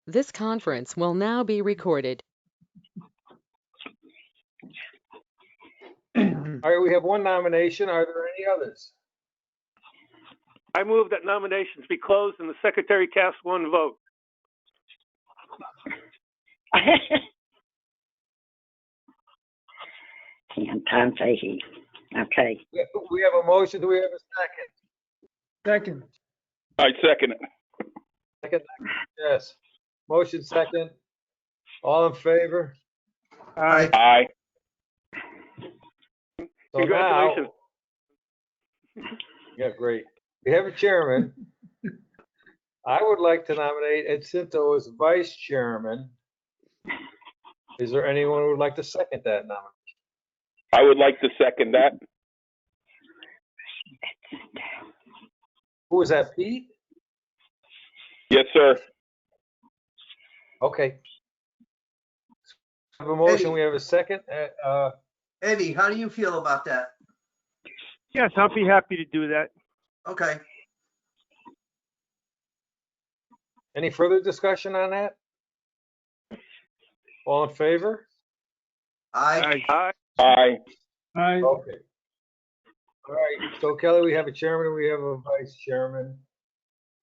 This conference will now be recorded. All right, we have one nomination. Are there any others? I move that nominations be closed and the secretary cast one vote. Tom Fahey. Okay. We have a motion. Do we have a second? Second. I second it. Second, yes. Motion second. All in favor? Aye. Aye. So Congratulations. now, yeah, great. We have a chairman. I would like to nominate Ed Cinto as vice chairman. Is there anyone who would like to second that nomination? I would like to second that. Who is that, Pete? Yes, sir. Okay. We have a motion, Eddie. we have a second. Eddie, how do you feel about that? Yes, I'll be happy to do that. Okay. Any further discussion on that? All in favor? Aye. Aye. Aye. Aye. Okay. All right, so Kelly, we have a chairman, we have a vice chairman.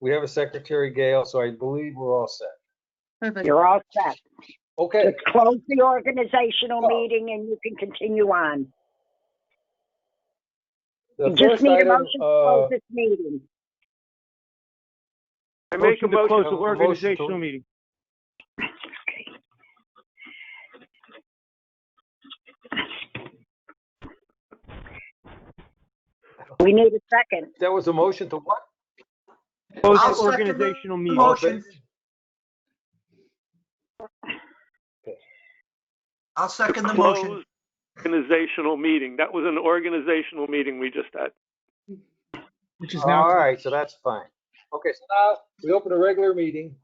We have a secretary, Gail, so I believe we're all set. Perfect. You're all set. Okay, Just close the organizational meeting and you can continue on. the You just first need a item, motion to close this meeting. I make a motion close to the organizational meeting. We need a second. that was a motion to what? Close I'll the second organizational the meeting. motion. I'll second the motion. Close organizational meeting. That was an organizational meeting we just had. Which is now. All right, so that's fine. Okay, so now we open a regular meeting.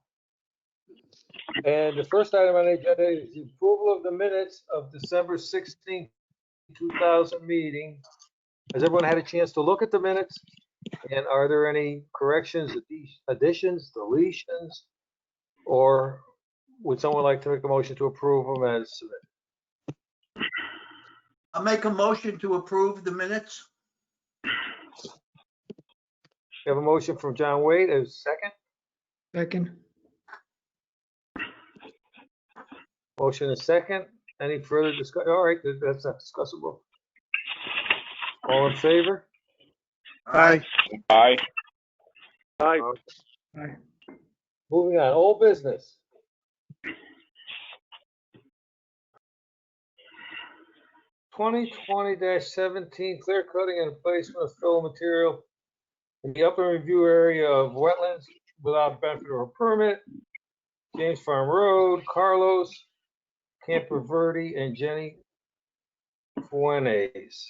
And the first item on the agenda is the approval of the minutes of December 16th, 2000 meeting. Has everyone had a chance to look at the minutes? And are there any corrections, additions, deletions? Or would someone like to make a motion to approve them as submitted? I'll make a motion to approve the minutes. We have a motion from John Wade as second. Second. Motion is second. Any further discussion? All right, that's not discussable. All in favor? Aye. Aye. Aye. Aye. Moving on, old business. (2020-17) clear cutting and placement of fill material in the upper review area of wetlands without benefit or permit. James Farm Road, Carlos, Camper Verde, and Jenny Fuentes.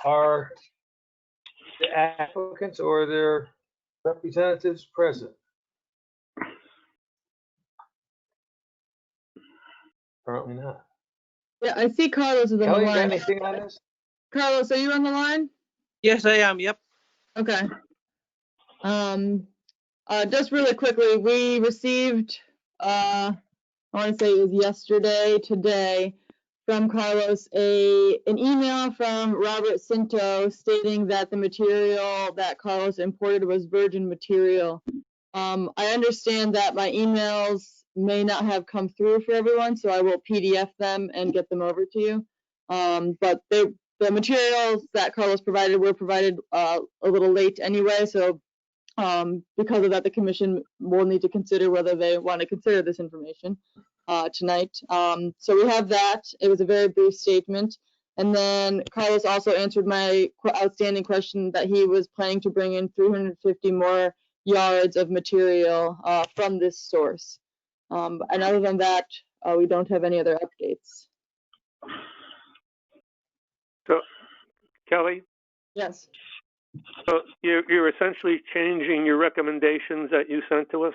Are the applicants or their representatives present? Apparently not. Yeah, I see Carlos is on the Kelly, you got line. anything on this? Carlos, are you on the line? Yes, I am. Yep. Okay. Just really quickly, we received, I want to say it was yesterday, today, from Carlos, an email from Robert Cinto stating that the material that Carlos imported was virgin material. I understand that my emails may not have come through for everyone, so I will PDF them and get them over to you. But the materials that Carlos provided were provided a little late anyway, so because of that, the commission will need to consider whether they want to consider this information tonight. So we have that. It was a very brief statement. And then Carlos also answered my outstanding question that he was planning to bring in 350 more yards of material from this source. And other than that, we don't have any other updates. So, Kelly, Yes. so you're essentially changing your recommendations that you sent to us?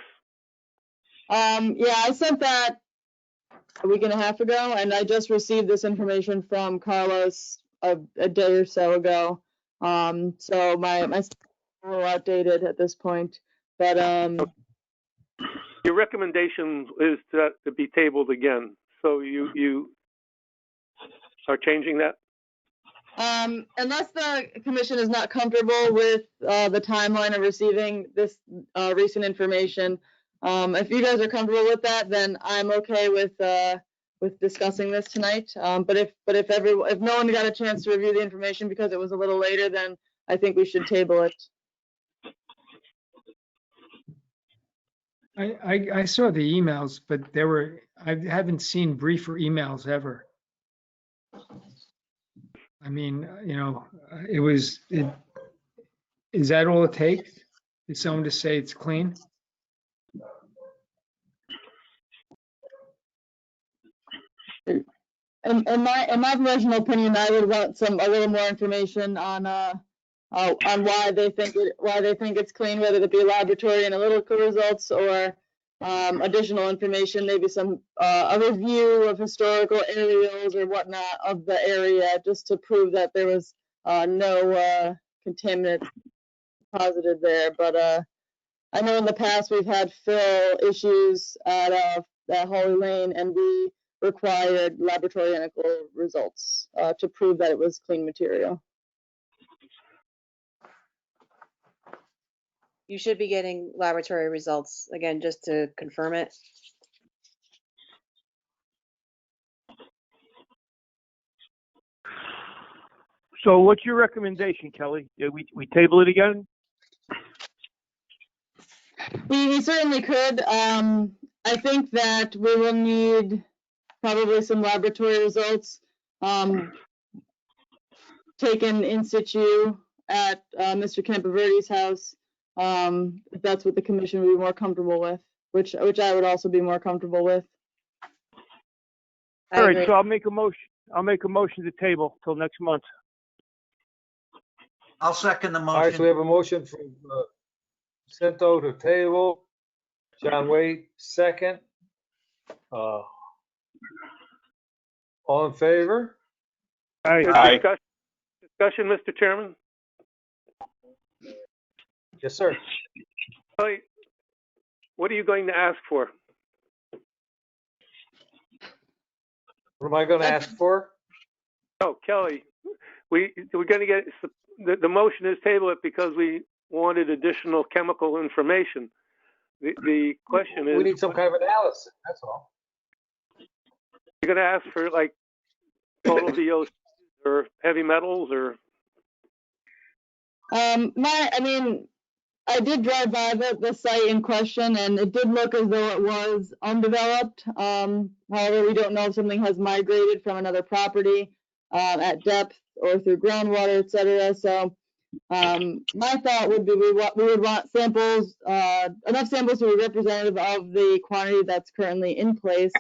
Yeah, I sent that a week and a half ago, and I just received this information from Carlos a day or so ago. So my are outdated at this point. But Your recommendation is to be tabled again. So you are changing that? unless the commission is not comfortable with the timeline of receiving this recent information, if you guys are comfortable with that, then I'm okay with discussing this tonight. But if no one got a chance to review the information because it was a little later, then I think we should table it. I saw the emails, but I haven't seen briefer emails ever. I mean, is that all it takes? Is someone to say it's clean? In my professional opinion, I would want a little more information on why they think it's clean, whether it be laboratory analytical results or additional information, maybe some a review of historical aerials or whatnot of the area, just to prove that there was no contaminant posited there. But I know in the past we've had fill issues at Holy Lane, and we required laboratory analytical results to prove that it was clean material. You should be getting laboratory results, again, just to confirm it. So what's your recommendation, Kelly? We table it again? We certainly could. I think that we will need probably some laboratory results taken in situ at Mr. Campaverdi's house, if that's what the commission would be more comfortable with, which I would also be more comfortable with. I All right, agree. so I'll make a motion to table till next month. I'll second the All right, so we motion. have a motion from Cinto to table. John Wade, second. All in favor? Aye. Aye. Discussion, Mr. Chairman? Yes, sir. Kelly, what are you going to ask for? What am I going to ask for? Oh, Kelly, we're going to get, the motion is table it because we wanted additional chemical information. The question is. We need some kind of analysis, that's all. You're going to ask for like total VOC or heavy metals or? I did drive by the site in question, and it did look as though it was undeveloped. However, we don't know if something has migrated from another property at depth or through groundwater, et cetera. So my thought would be we would want samples, enough samples to be representative of the quantity that's currently in place.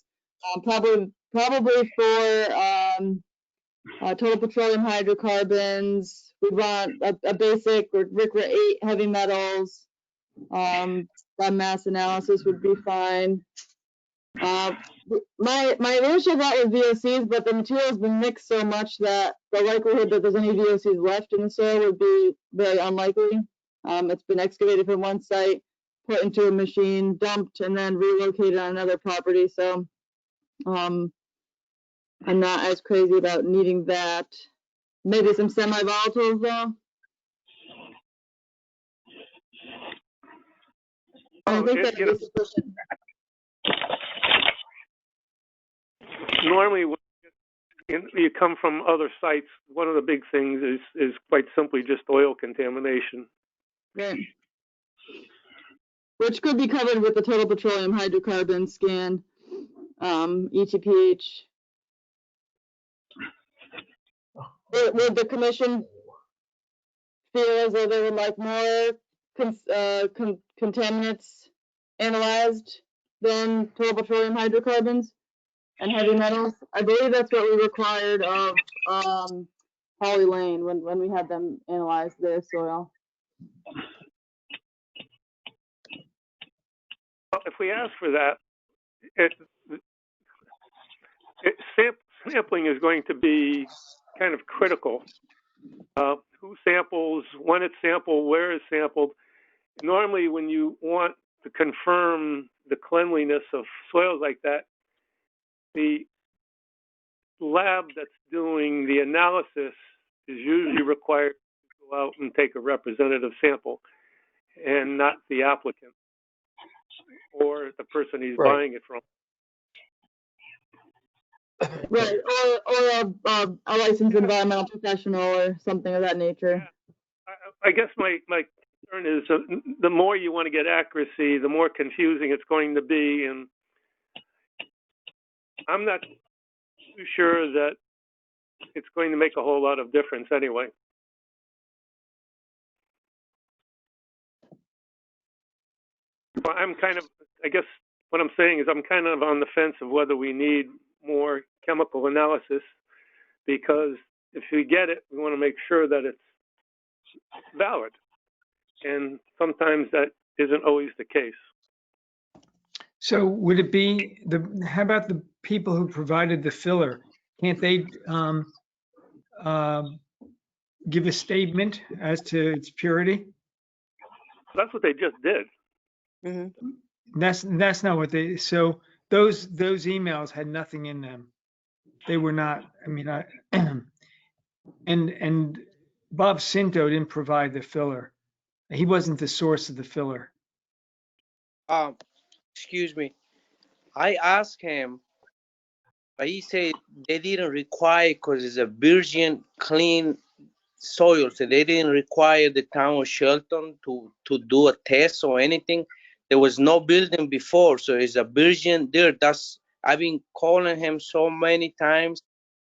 Probably for total petroleum hydrocarbons. We want a basic RCRA 8 heavy metals. By mass analysis would be fine. My initial thought was VOCs, but the material has been mixed so much that the likelihood that there's any VOCs left in the soil would be very unlikely. It's been excavated from one site, put into a machine, dumped, and then relocated on another property. So I'm not as crazy about needing that. Maybe some semi-volatiles though. I think that would be sufficient. Normally, when you come from other sites, one of the big things is quite simply just oil contamination. Right. Which could be covered with the total petroleum hydrocarbon scan, ETPH. Would the commission feel as though they would like more contaminants analyzed than total petroleum hydrocarbons and heavy metals? I believe that's what we required of Holly Lane when we had them analyze their soil. Well, if we ask for that, sampling is going to be kind of critical. Who samples, when it's sampled, where it's sampled. normally when you want to confirm the cleanliness of soils like that, the lab that's doing the analysis is usually required to go out and take a representative sample, and not the applicant or the person he's Right. buying it from. Right, or a licensed environmental professional or something of that nature. I guess my concern is the more you want to get accuracy, the more confusing it's going to be, and I'm not too sure that it's going to make a whole lot of difference anyway. Well, I guess what I'm saying is I'm kind of on the fence of whether we need more chemical analysis, because if we get it, we want to make sure that it's valid. And sometimes that isn't always the case. So would it be how about the people who provided the filler? Can't they give a statement as to its purity? That's what they just did. Mm-hmm. That's not what they, so those emails had nothing in them. They were not, I mean, and Bob Cinto didn't provide the filler. He wasn't the source of the filler. Excuse me. I asked him, but he said they didn't require because it's a virgin, clean soil. So they didn't require the town of Shelton to do a test or anything. There was no building before, so it's a virgin dirt. I've been calling him so many times,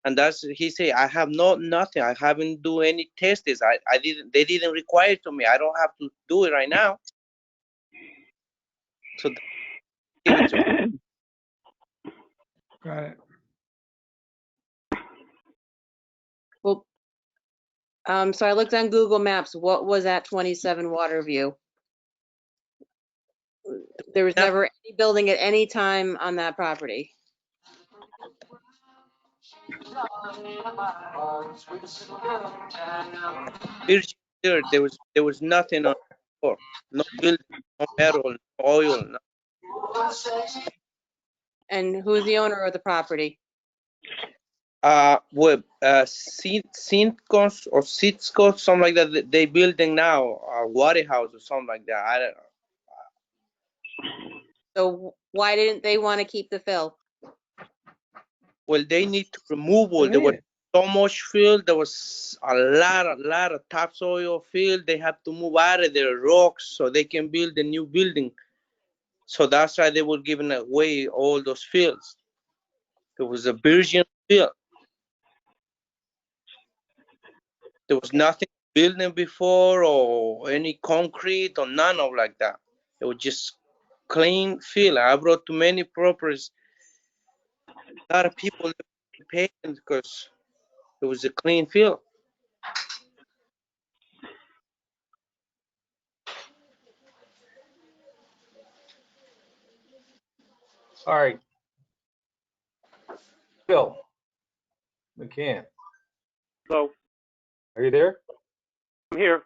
and he said I have nothing. I haven't do any tests. I didn't. They didn't require it to me. I don't have to do it right now. So give it to me. Got it. Well, so I looked on Google Maps. What was at 27 Waterview? There was never any building at any time on that property. Virgin dirt. There was nothing on the floor. No building, no metal, no oil. No. And who's the owner of the property? Sitcos or Sitcos, something like that. They building now a water house or something like that. I don't know. So why didn't they want to keep the fill? Well, they need to remove all. There was so much fill. There was a lot of topsoil fill. They have to move out of their rocks so they can build a new building. So that's why they were giving away all those fields. It was a virgin field. There was nothing building before or any concrete or none of like that. It was just clean field. I brought to many properties. A lot of people paying because it was a clean field. All right. Phil McCann, So are you there? I'm here.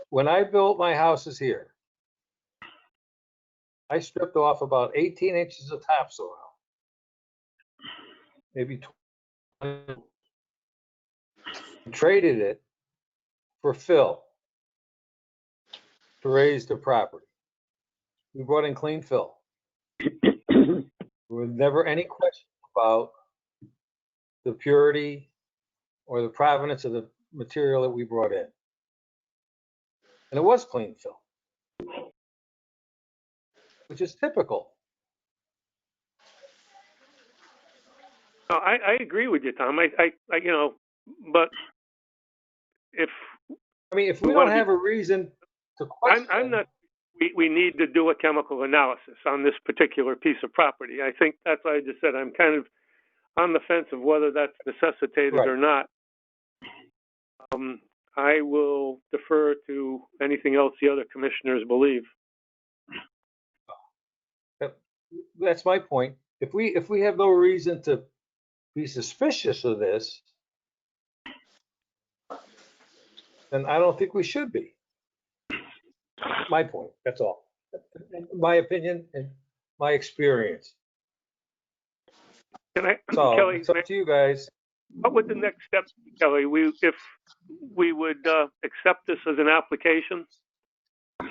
When I built my houses here, I stripped off about 18 inches of topsoil, maybe 20, traded it for fill to raise the property. We brought in clean fill. There was never any question about the purity or the provenance of the material that we brought in. And it was clean fill, which is typical. No, I agree with you, Tom. I but if I mean, if we we want don't to have a reason to question, I'm not. We need to do a chemical analysis on this particular piece of property. I think that's why I just said I'm kind of on the fence of whether that's necessitated Right. or not. I will defer to anything else the other commissioners believe. that's my point. If we have no reason to be suspicious of this, then I don't think we should be. My point, that's all. My opinion and my experience. So Kelly, it's up to you guys. what would the next step be, Kelly? If we would accept this as an application?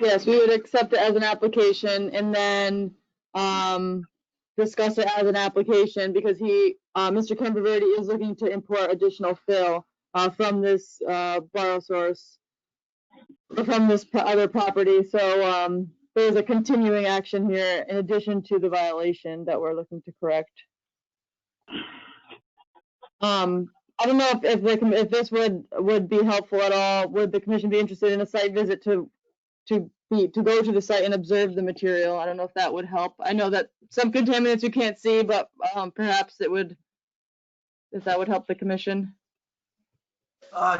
Yes, we would accept it as an application and then discuss it as an application because Mr. Campoverdi is looking to import additional fill from this borrow source, from this other property. So there's a continuing action here in addition to the violation that we're looking to correct. I don't know if this would be helpful at all. Would the commission be interested in a site visit to go to the site and observe the material? I don't know if that would help. I know that some contaminants you can't see, but perhaps it would, if that would help the commission.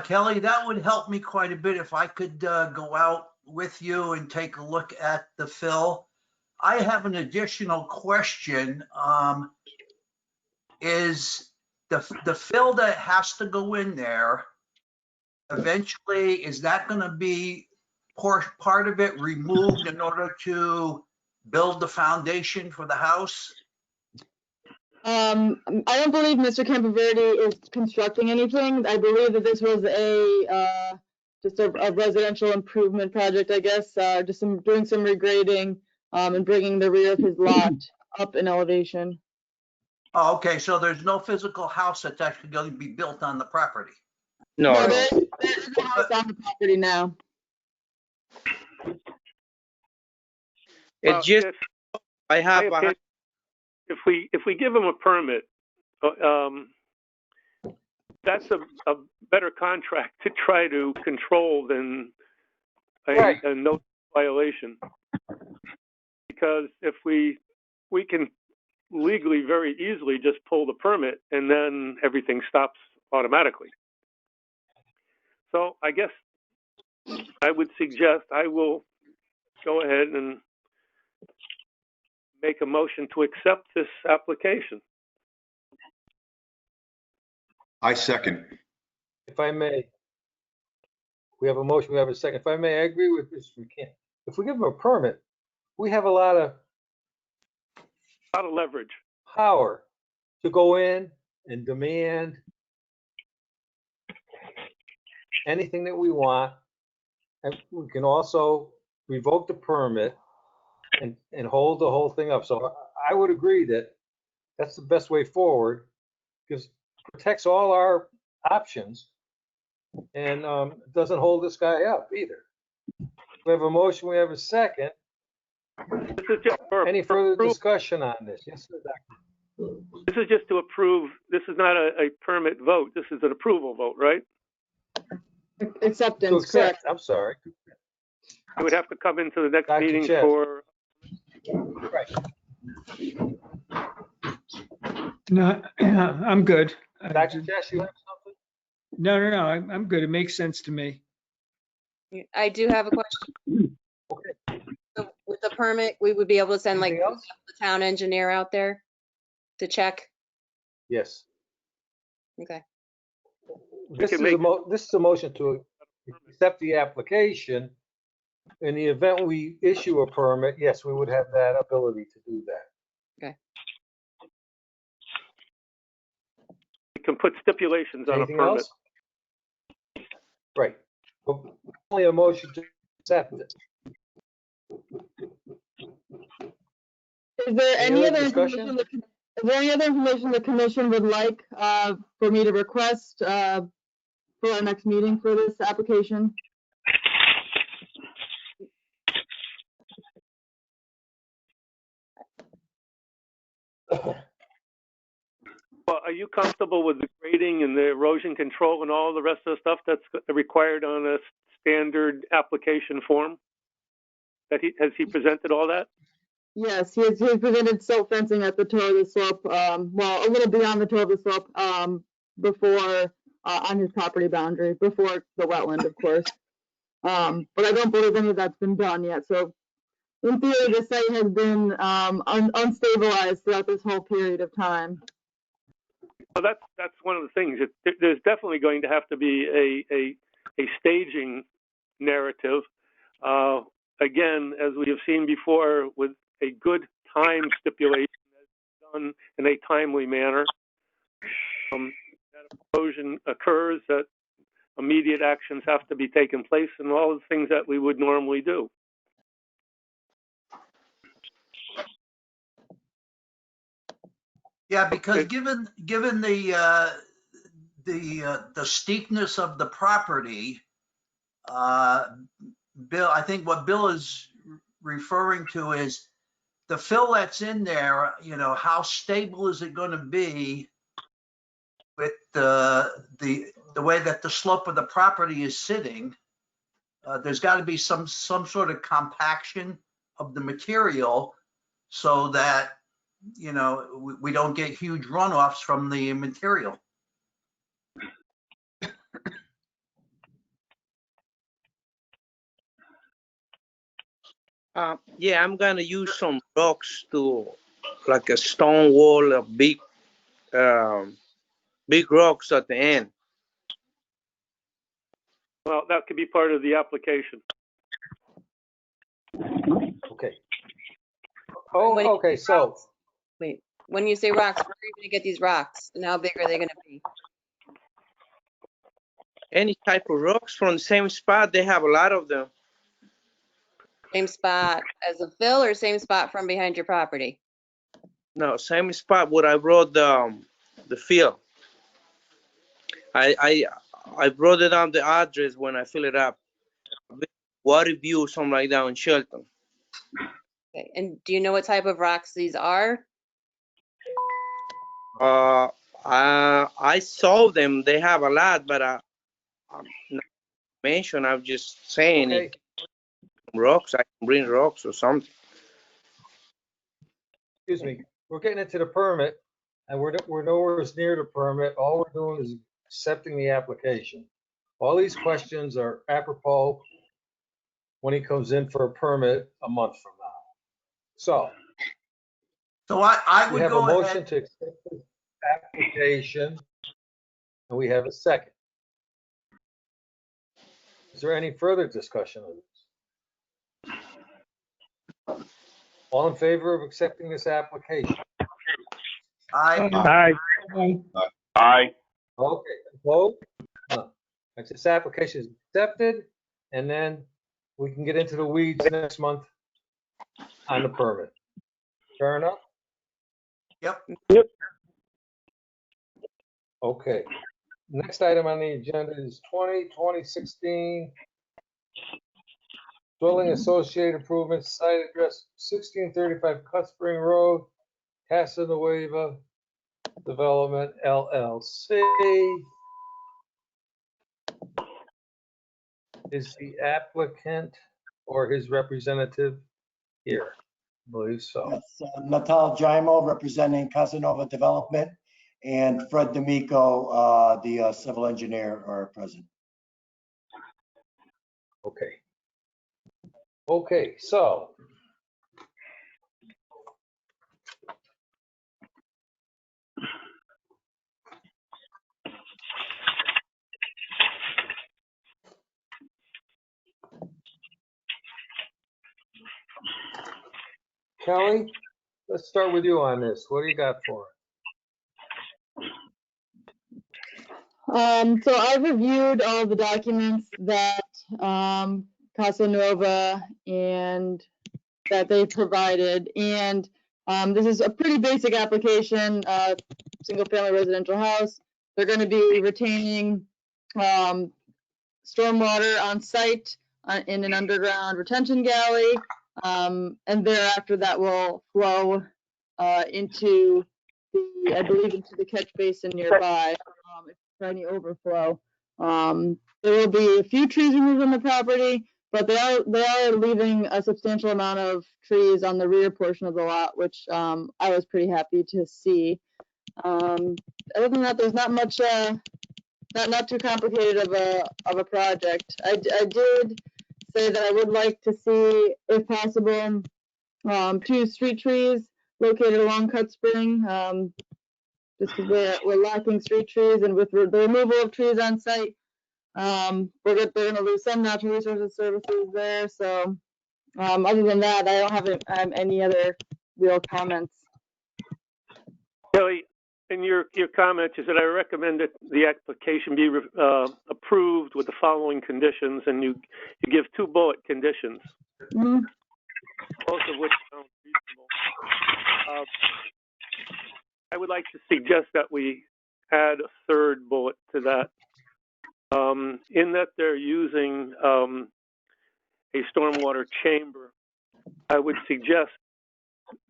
Kelly, that would help me quite a bit if I could go out with you and take a look at the fill. I have an additional question. Is the fill that has to go in there, eventually, is that going to be part of it removed in order to build the foundation for the house? I don't believe Mr. Campoverdi is constructing anything. I believe that this was just a residential improvement project, I guess, just doing some regrading and bringing the rear of his lot up in elevation. Oh, okay, so there's no physical house that's actually going to be built on the property? No, no. There is a house on the property now. It's just, I have, if we give them a permit, that's a better contract to try to control than a no violation. Because if we can legally very easily just pull the permit and then everything stops automatically. So I guess I would suggest I will go ahead and make a motion to accept this application. I second. If I may, we have a motion, we have a second. If I may, I agree with this. We can't. If we give them a permit, we have a lot of leverage, power to go in and demand anything that we want. And we can also revoke the permit and hold the whole thing up. So I would agree that that's the best way forward because it protects all our options and doesn't hold this guy up either. We have a motion, we have a second. Any further discussion on this? Yes, sir, Doctor. This is just to approve. This is not a permit vote. This is an approval vote, right? Acceptance, to accept, correct. I'm sorry. It would have to come into the next Dr. meeting Chess. for. Right. No, I'm good. Dr. Chess, you have something? No, I'm good. It makes sense to me. I do have a question. Okay. So with the permit, we would be able to send like Anything else? the town engineer out there to check? Yes. Okay. This is a motion to accept the application. In the event we issue a permit, yes, we would have that ability to do that. Okay. We can put stipulations on Anything a permit. else? Right. Well, only a motion to accept it. Is there Any any other other discussion? information? Is there any other information the commission would like for me to request for our next meeting for this application? Well, are you comfortable with the grading and the erosion control and all the rest of the stuff that's required on a standard application form? Has he presented all that? Yes, he has presented silt fencing at the toe of the slope, well, a little beyond the toe of the slope before on his property boundary, before the wetland, of course. But I don't believe any of that's been done yet. So in theory, the site has been unstabilized throughout this whole period of time. Well, that's one of the things. There's definitely going to have to be a staging narrative again, as we have seen before, with a good time stipulation that's done in a timely manner. That erosion occurs, that immediate actions have to be taken place, and all the things that we would normally do. Yeah, because given the steepness of the property, Bill, I think what Bill is referring to is the fill that's in there, you know, how stable is it going to be with the way that the slope of the property is sitting? There's got to be some sort of compaction of the material so that, you know, we don't get huge runoffs from the material. Yeah, I'm gonna use some rocks to, like a stone wall of big rocks at the end. Well, that could be part of the application. Okay. Oh, okay, so. Wait, when you say rocks, where are you gonna get these rocks? And how big are they gonna be? Any type of rocks from the same spot, they have a lot of them. Same spot as a fill or same spot from behind your property? No, same spot where I brought the field. I wrote it down the address when I fill it up. Water View, something like that in Shelton. Okay, and do you know what type of rocks these are? I saw them. They have a lot, but I'm not mentioned. I'm just saying Okay. it. Rocks. I can bring rocks or something. Excuse me, we're getting into the permit, and we're nowhere near the permit. All we're doing is accepting the application. All these questions are apropos when he comes in for a permit a month from now. So I we would have a go motion ahead. to accept the application, and we have a second. Is there any further discussion of this? All in favor of accepting this application? Aye. Aye. Aye. Okay, vote. This application is accepted, and then we can get into the weeds next month on the permit. Fair enough? Yep. Okay. Next item on the agenda is 2016 Dwelling Associated Improvements, site address 1635 Cut Spring Road, Casanova Development LLC. Is the applicant or his representative here? I believe so. That's Natal Jaimo representing Casanova Development, and Fred D'Amico, the civil engineer, are present. Okay. Okay, so. Kelly, let's start with you on this. What do you got for it? So I've reviewed all the documents that Casanova and that they provided, and this is a pretty basic application, single family residential house. They're going to be retaining stormwater on site in an underground retention galley, and thereafter that will flow into I believe into the catch basin nearby for any overflow. There will be a few trees removed on the property, but they are leaving a substantial amount of trees on the rear portion of the lot, which I was pretty happy to see. Other than that, there's not much, not too complicated of a project. I did say that I would like to see, if possible, 2 street trees located along Cut Spring, just because we're lacking street trees, and with the removal of trees on site, they're going to lose some natural resources services there. So Other than that, I don't have any other real comments. Kelly, in your comment, you said I recommend that the application be approved with the following conditions, and you give 2 bullet conditions, Mhm. both of which sound reasonable. I would like to suggest that we add a 3rd bullet to that, in that they're using a stormwater chamber. I would suggest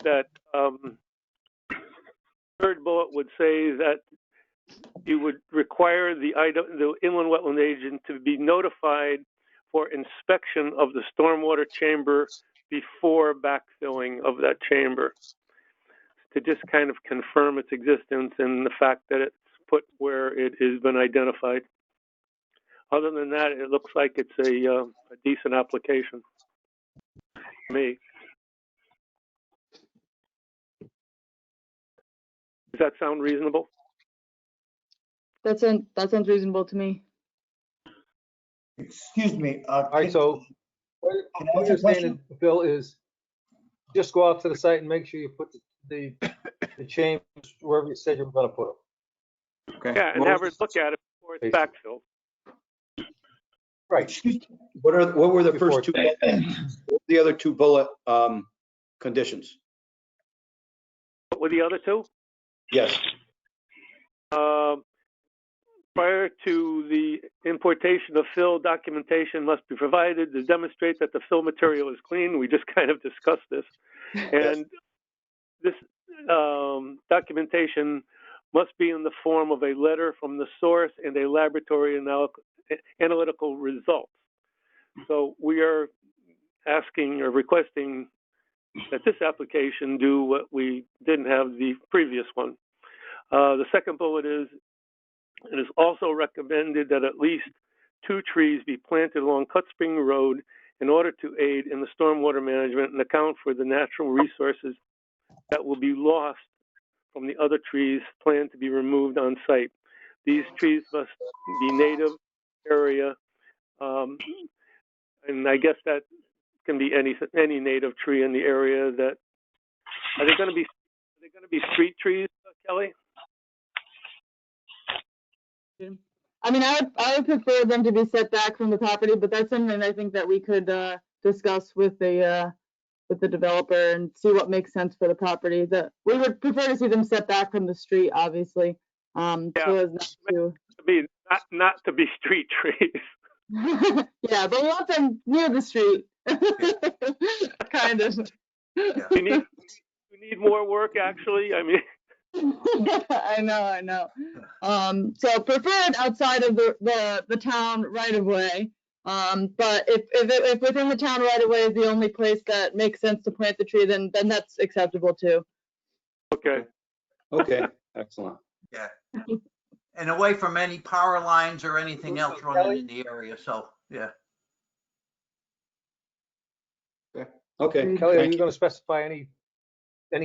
that 3rd bullet would say that you would require the inland wetland agent to be notified for inspection of the stormwater chamber before backfilling of that chamber, to just kind of confirm its existence and the fact that it's put where it has been identified. Other than that, it looks like it's a decent application to me. Does that sound reasonable? That sounds reasonable to me. Excuse me. All right, so what Can I what ask you're a question? saying, Phil, is just go out to the site and make sure you put the chambers wherever you said you were gonna put them. Okay. Yeah, and What have her was look at it before it's Basically. backfilled. Right. Excuse me. what were the Before first 2, what were the other 2 bullet conditions? What were the other 2? Yes. Prior to the importation of fill, documentation must be provided to demonstrate that the fill material is clean. We just kind of discussed this. And this documentation must be in the form of a letter from the source and a laboratory analytical result. So we are asking or requesting that this application do what we didn't have the previous one. The second bullet is, it is also recommended that at least 2 trees be planted along Cut Spring Road in order to aid in the stormwater management and account for the natural resources that will be lost from the other trees planned to be removed on site. These trees must be native area, and I guess that can be any native tree in the area. That are they going to be street trees, Kelly? I mean, I would prefer them to be set back from the property, but that's something I think that we could discuss with the developer and see what makes sense for the property. That we would prefer to see them set back from the street, obviously, so as not to. Not to be street trees. Yeah, but we want them near the street. Kind of. Yeah. We need more work, actually. I mean. I know. So preferred outside of the town right of way. But if within the town right of way is the only place that makes sense to plant the tree, then that's acceptable too. Okay. Okay, excellent. Yeah. And away from any power lines or anything else running in the area, so, yeah. Okay. Kelly, are thank you gonna specify any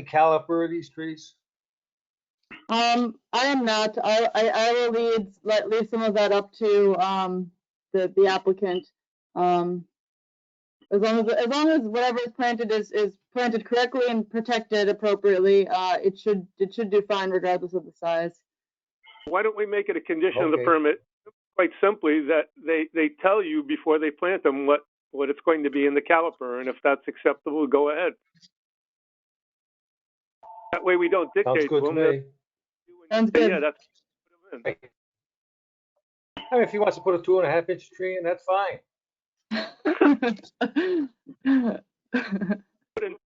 caliper of these trees? I am not. I will leave some of that up to the applicant. As long as whatever is planted is planted correctly and protected appropriately, it should do fine regardless of the size. Why don't we make it a condition of the Okay. permit, quite simply, that they tell you before they plant them what it's going to be in the caliper, and if that's acceptable, go ahead. That way we don't Sounds dictate good to to them. me. Sounds good. Yeah, that's. Right. I mean, if he wants to put a 2.5-inch tree in, that's fine.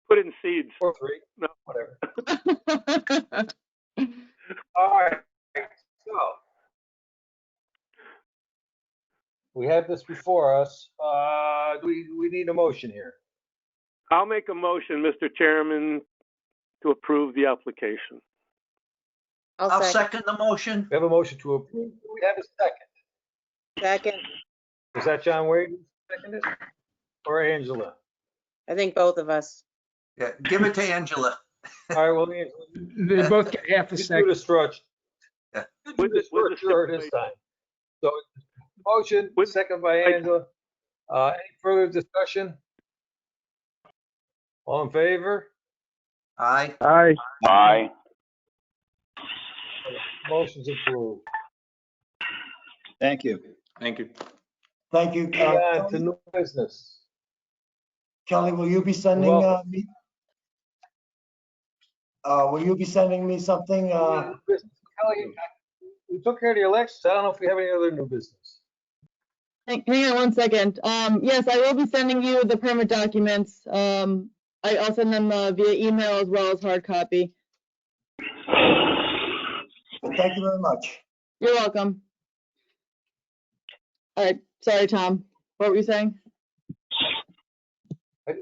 Put in seeds. Or 3, No. whatever. All right, so we have this before us. We need a motion here. I'll make a motion, Mr. Chairman, to approve the application. I'll second the motion. We have a motion to approve. We have a second. Second. Was that John Wade who seconded it? Or Angela? I think both of us. Yeah, give it to Angela. All right, well, Angela, They both get half a you do second. the stretch. Yeah. You do the With the stretch this time. So, motion, second by Angela. Any further discussion? All in favor? Aye. Aye. Aye. Motion's approved. Thank you. Thank you. Moving on to new business. Kelly, will you be sending welcome. me? Will you be sending me something? New business. Kelly, we took care of the elections. I don't know if we have any other new business. Hang on one second. Yes, I will be sending you the permit documents. I'll send them via email as well as hard copy. Thank you very much. You're welcome. All right, sorry, Tom. What were you saying?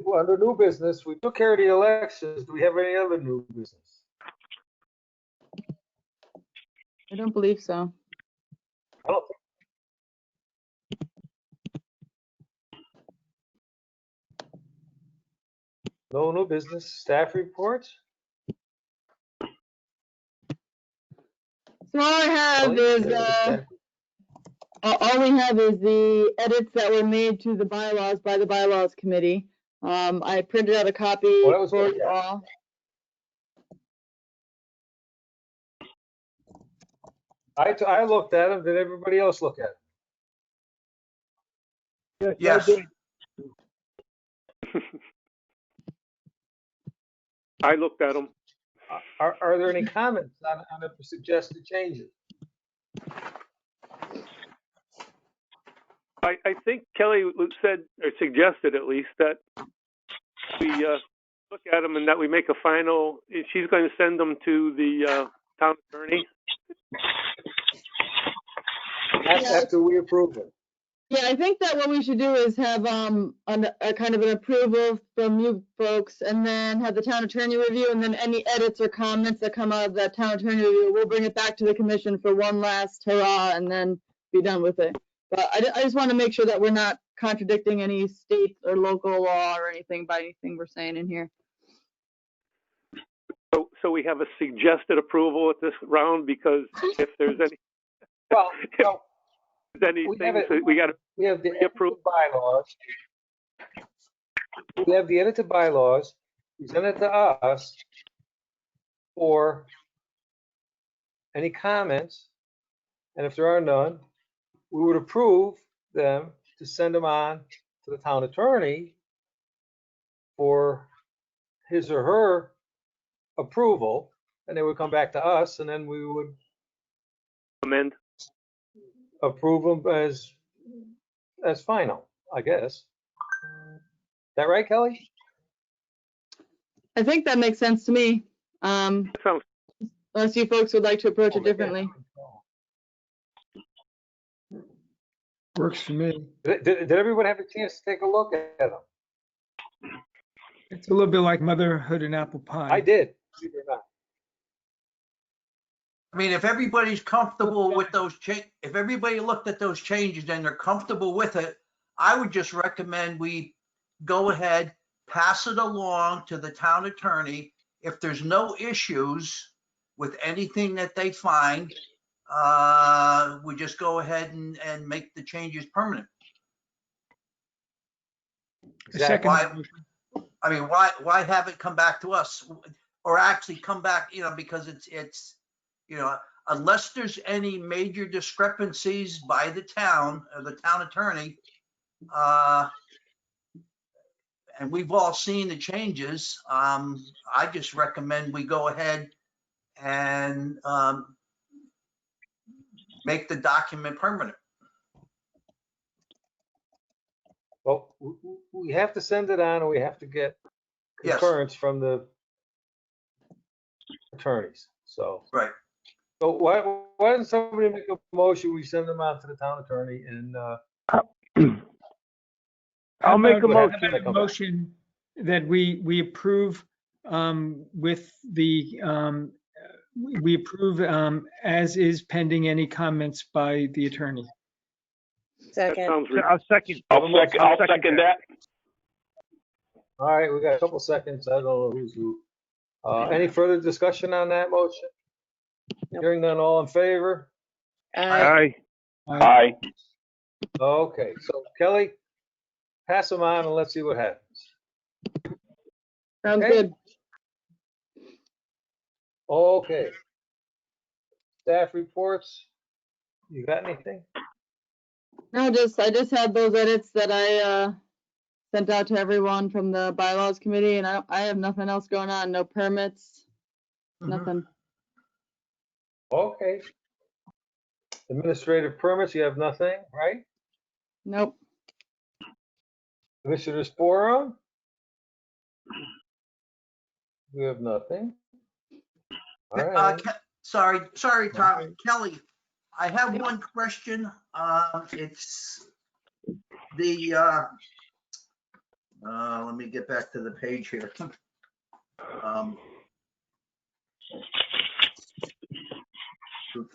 Well, under new business, we took care of the elections. Do we have any other new business? I don't believe so. I don't think. No new business. Staff reports? So all I have Kelly, is, do you have a staff- all we have is the edits that were made to the bylaws by the bylaws committee. I printed out a copy Oh, that was for good, you yeah. all. I looked at them. Did everybody else look at them? Yes, Yes. I did. I looked at them. Are there any comments on the suggested changes? I think Kelly said, or suggested at least, that we look at them and that we make a final, she's going to send them to the town attorney. After we approve it. Yeah, I think that what we should do is have a kind of an approval from you folks, and then have the town attorney review, and then any edits or comments that come out of that town attorney review, we'll bring it back to the commission for one last hurrah, and then be done with it. But I just want to make sure that we're not contradicting any state or local law or anything by anything we're saying in here. So we have a suggested approval at this round, because if there's any, Well, any we things have that we got to we have the reapprove. edited bylaws. We have the edited bylaws. Send it to us for any comments, and if there are none, we would approve them to send them on to the town attorney for his or her approval, and they would come back to us, and then we would Amend. approve them as final, I guess. Is that right, Kelly? I think that makes sense to me. That sounds. Unless you folks would like to approach it differently. Works for me. Did everyone have a chance to take a look at them? It's a little bit like motherhood and apple pie. I did. Believe it or not. I mean, if everybody's comfortable with those if everybody looked at those changes and they're comfortable with it, I would just recommend we go ahead, pass it along to the town attorney. If there's no issues with anything that they find, we just go ahead and make the changes permanent. Exactly. Why have it come back to us, or actually come back, because it's, unless there's any major discrepancies by the town or the town attorney, and we've all seen the changes, I just recommend we go ahead and make the document permanent. Well, we have to send it on, and we have to get concurrence from the attorneys. So right. So why doesn't somebody make a motion? We send them out to the town attorney, and I'll make a motion. How about a motion that we approve with the we approve as is pending any comments by the attorney. Second. I'll second. I'll second that. All right, we got a couple seconds. I don't know who's who. Any further discussion on that motion? Nope. Hearing none, all in favor? Aye. Aye. Okay, so Kelly, pass them on and let's see what happens. Sounds Okay. good. Okay. Staff reports. You got anything? No, I just had those edits that I sent out to everyone from the bylaws committee, and I have nothing else going on. No permits, nothing. Okay. Administrative permits, you have nothing, right? Nope. Commissioners forum? We have nothing. All right. Sorry, Tom. Kelly, I have one question. It's the, let me get back to the page here. Oops.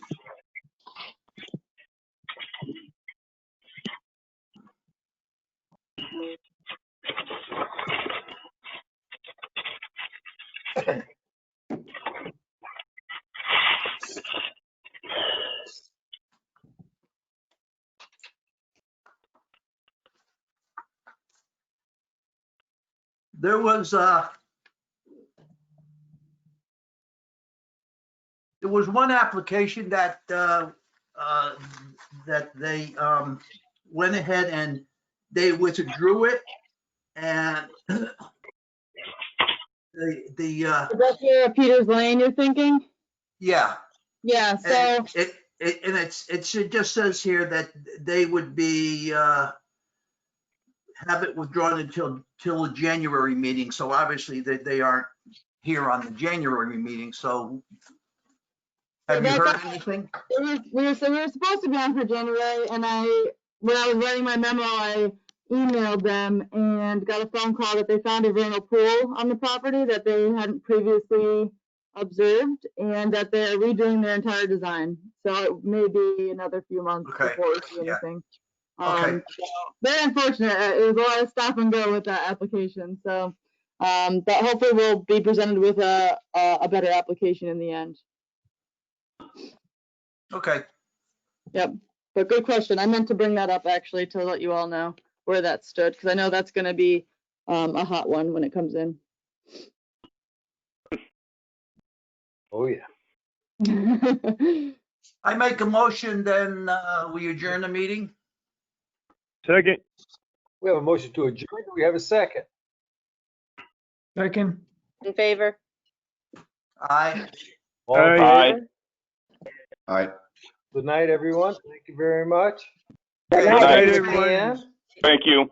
There was one application that that they went ahead and they withdrew it, and the That's your Peters Lane you're thinking? yeah, Yeah, so and it just says here that they would be have it withdrawn until the January meeting. So obviously they aren't here on the January meeting. So have you heard anything? we were supposed to be on for January, and when I was writing my memo, I emailed them and got a phone call that they found a vernal pool on the property that they hadn't previously observed, and that they're redoing their entire design. So it may be another few months Okay, before we see yeah. anything. Okay. So very unfortunate. It was a lot of stop and go with that application. So, but hopefully we'll be presented with a better application in the end. Okay. Yep. But good question. I meant to bring that up actually to let you all know where that stood, because I know that's going to be a hot one when it comes in. Oh, yeah. I make a motion, then we adjourn the meeting. Second. We have a motion to adjourn. Do we have a second? Second. In favor? Aye. All in Aye. favor? All right. Good night, everyone. Thank you very much. Good Good night, night. everyone. Leanne? Thank you.